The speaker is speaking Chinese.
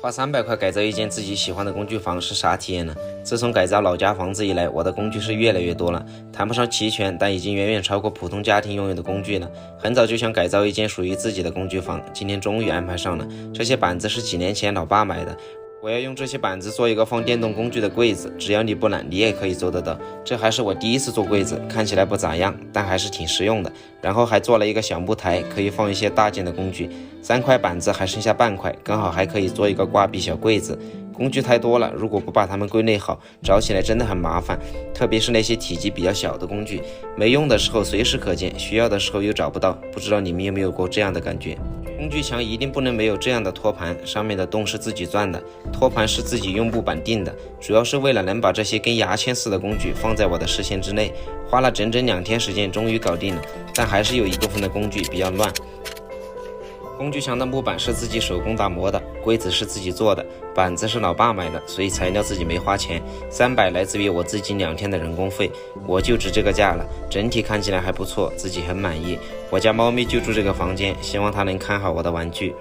花300块改造一间自己喜欢的工具房是啥体验呢？自从改造老家房子以来，我的工具是越来越多了，谈不上齐全，但已经远远超过普通家庭拥有的工具了。很早就想改造一间属于自己的工具房，今天终于安排上了。这些板子是几年前老爸买的，我要用这些板子做一个放电动工具的柜子，只要你不懒，你也可以做得到。这还是我第一次做柜子，看起来不咋样，但还是挺实用的。然后还做了一个小木台，可以放一些大件的工具。3块板子还剩下半块，刚好还可以做一个挂壁小柜子。工具太多了，如果不把它们归类好，找起来真的很麻烦，特别是那些体积比较小的工具，没用的时候随时可见，需要的时候又找不到。不知道你们有没有过这样的感觉？工具墙一定不能没有这样的托盘，上面的洞是自己钻的，托盘是自己用木板定的，主要是为了能把这些跟牙签似的工具放在我的视线之内。花了整整2天时间终于搞定了，但还是有一部分的工具比较乱。工具墙的木板是自己手工打磨的，柜子是自己做的，板子是老爸买的，所以材料自己没花钱，300来自于我自己2天的人工费，我就值这个价了。整体看起来还不错，自己很满意。我家猫咪就住这个房间，希望它能看好我的玩具。